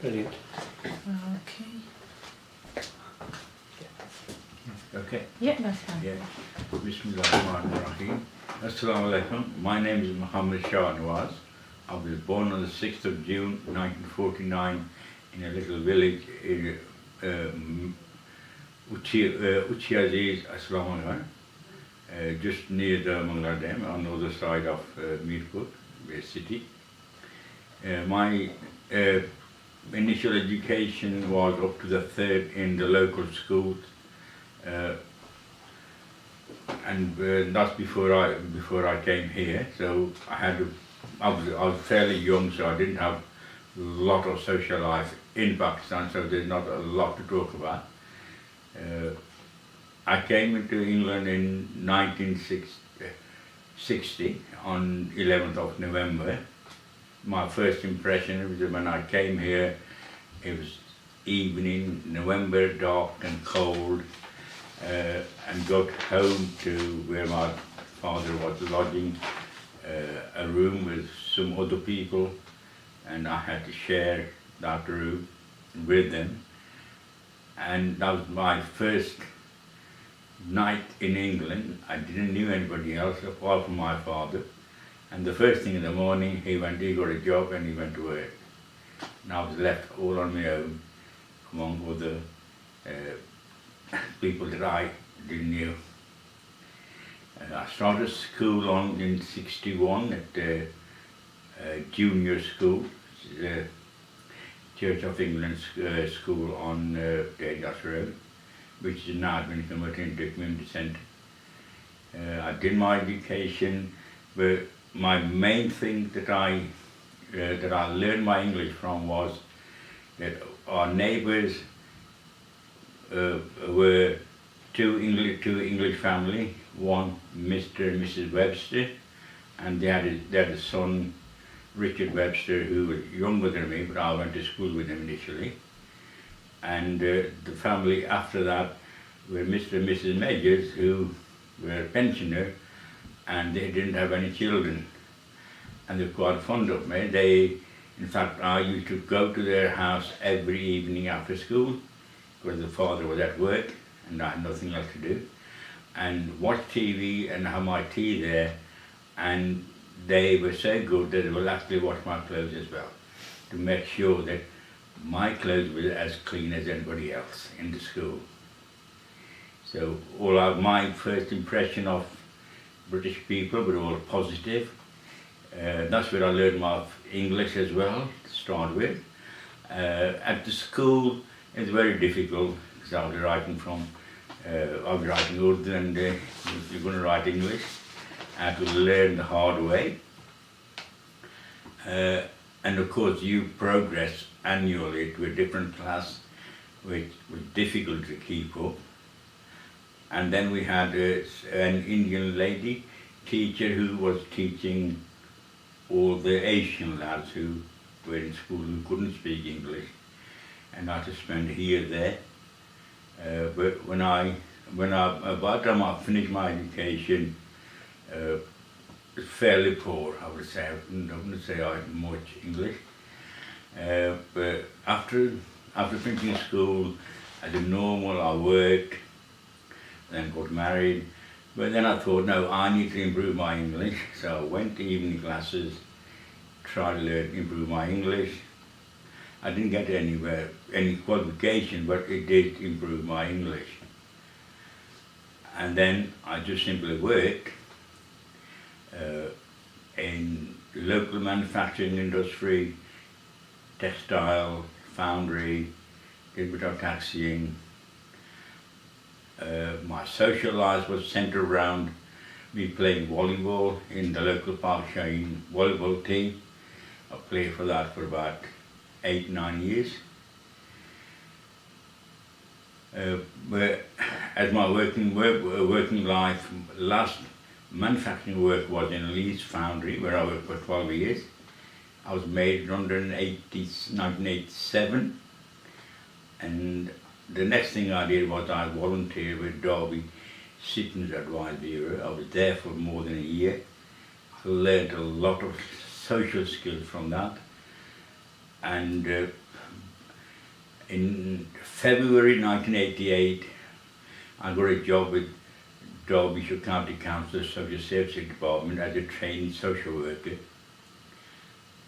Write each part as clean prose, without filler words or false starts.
Brilliant. Okay. Okay. Yeah, that's fine. Yeah. Bismillahirrahmanirrahim. Assalamu alaikum. My name is Muhammad Shah Nawaz. I was born on the 6th of June 1949 in a little village in Uchi Aziz, Assalamu alaikum, just near the Mangla Dam on the other side of Mirpur city. My initial education was up to the third in the local schools. And that's before I came here. So I was fairly young, so I didn't have a lot of social life in Pakistan. So there's not a lot to talk about. I came into England in 1960 on 11th of November. My first impression was when I came here. It was evening, November, dark and cold. And got home to where my father was lodging, a room with some other people, and I had to share that room with them. And that was my first night in England. I didn't know anybody else apart from my father. And the first thing in the morning, he got a job and he went to work. And I was left all on my own among other people that I didn't know. I started school in '61 at junior school, Church of England school on Degas Road, which is now been converted into a community centre. I did my education, but my main thing that I learned my English from was that our neighbours were two English family, one Mr. and Mrs. Webster, and they had a son, Richard Webster, who was younger than me, but I went to school with him initially. And the family after that were Mr. and Mrs. Medgers, who were pensioners, and they didn't have any children. And they were quite fond of me. In fact, I used to go to their house every evening after school, because the father was at work and I had nothing else to do, and watch TV and have my tea there. And they were so good that they will actually wash my clothes as well, to make sure that my clothes were as clean as anybody else in the school. So my first impression of British people were all positive. That's where I learned my English as well, to start with. At the school, it's very difficult because I was writing Urdu, and if you're going to write English, I had to learn the hard way. And of course, you progress annually to a different class, which was difficult to keep up. And then we had an Indian lady teacher who was teaching all the Asian lads who were in school who couldn't speak English, and I had to spend a year there. But by the time I finished my education, it was fairly poor, I would say. I wouldn't say I had much English. But after finishing school, I did normal, I worked, then got married. But then I thought, no, I need to improve my English. So I went to evening classes, tried to improve my English. I didn't get anywhere, any qualification, but it did improve my English. And then I just simply worked in local manufacturing industry, textile, foundry, did a bit of taxiing. My social life was centered around me playing volleyball in the local Park Shaheen volleyball team. I played for that for about 8-9 years. But as my working life, last manufacturing work was in Leeds Foundry, where I worked for 12 years. I was made redundant in 1987, and the next thing I did was I volunteered with Derby Citizens Advice Bureau. I was there for more than a year. I learned a lot of social skills from that, and in February 1988, I got a job with Derbyshire County Council Social Services Department as a trained social worker.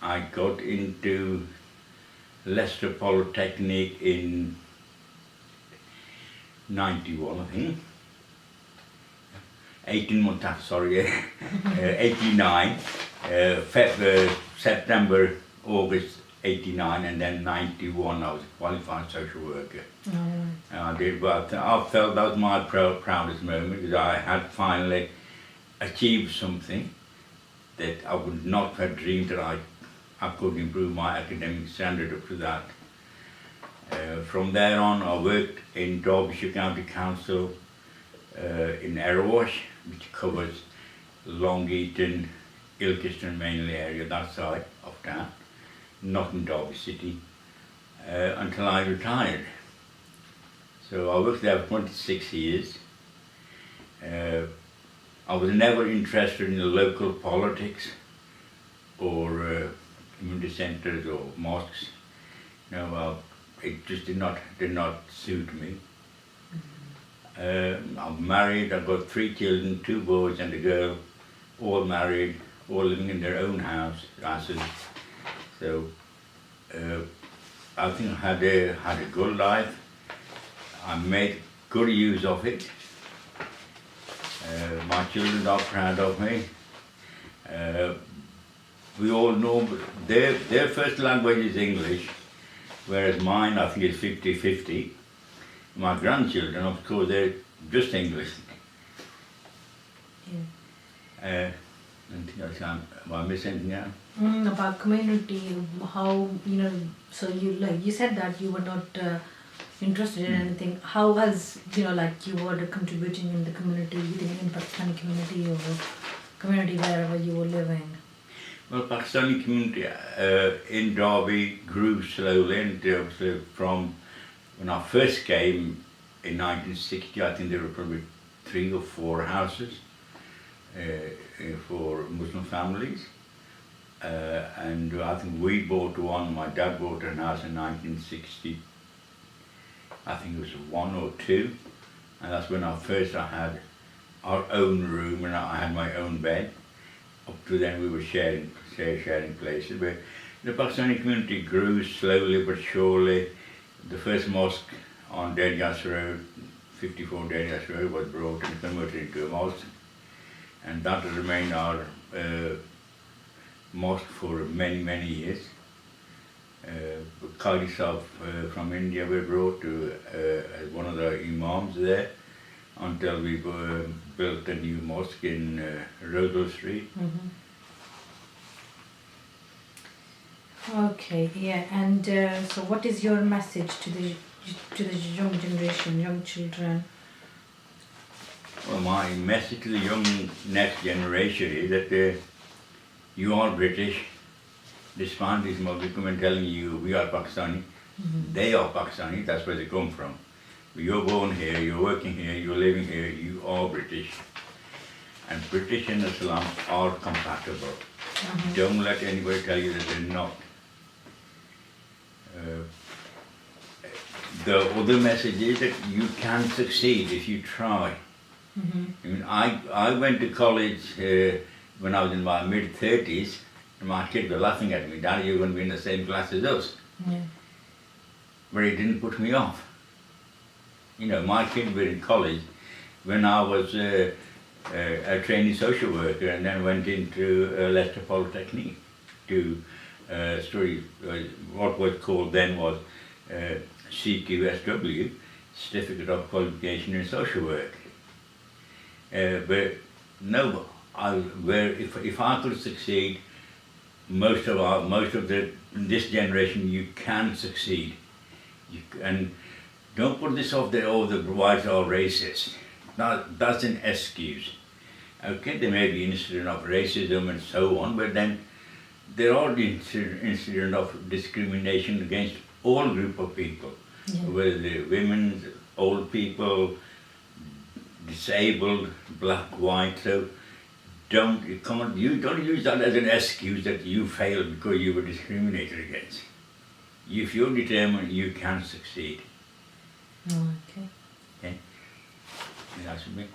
I got into Leicester Polytechnic in 91, I think. 18 months after, sorry, 89, September, August 89, and then 91 I was a qualified social worker. I did, but I felt that was my proudest moment because I had finally achieved something that I would not have dreamed that I could improve my academic standard up to that. From there on, I worked in Derbyshire County Council in Erewash, which covers Long Eaton, Ilkeston mainly area, that side of town, not in Derby City, until I retired. So I worked there for 26 years. I was never interested in the local politics or community centres or mosques. No, it just did not suit me. I'm married, I've got 3 children, 2 boys and a girl, all married, all living in their own houses. So I think I had a good life. I made good use of it. My children are proud of me. We all know their first language is English, whereas mine I think is 50-50. My grandchildren, of course, they're just English. Yeah. Anything else? Am I missing anything out? About community, how, so you said that you were not interested in anything. How was, like you were contributing in the community, in Pakistani community or community wherever you were living? Well, Pakistani community in Derby grew slowly, and from when I first came in 1960, I think there were probably 3 or 4 houses for Muslim families. And I think we bought one, my dad bought a house in 1960, I think it was 1 or 2, and that's when I had our own room and I had my own bed. Up to then we were sharing places, but the Pakistani community grew slowly but surely. The first mosque on Dergas Road, 54 Dergas Road, was brought and converted into a mosque, and that has remained our mosque for many years. Qadi Sahib from India were brought to as one of the imams there until we built a new mosque in Roswell Street. Mm-hmm. Okay, yeah, and so what is your message to the young generation, young children? Well, my message to the young next generation is that you are British, despite this Muslim telling you we are Pakistani. Mm-hmm. They are Pakistani, that's where they come from. You're born here, you're working here, you're living here, you are British. And British and Islam are compatible. Mm-hmm. Don't let anybody tell you that they're not. The other message is that you can succeed if you try. Mm-hmm. I mean, I went to college when I was in my mid-30s, and my kids were laughing at me, "Daddy, you're going to be in the same class as us." Yeah. But it didn't put me off. My kids were in college when I was a trainee social worker, and then went into Leicester Polytechnic to study what was called then was CQSW, Certificate of Qualification in Social Work. But no, if I could succeed, most of this generation, you can succeed. And don't put this off that the whites are racist. That's an excuse. Okay, there may be incident of racism and so on, but then there are the incident of discrimination against all group of people, Yeah. whether they're women, old people, disabled, black, white. So don't use that as an excuse that you failed because you were discriminated against. if you're determined, you can succeed. Oh, okay. Okay? That's me.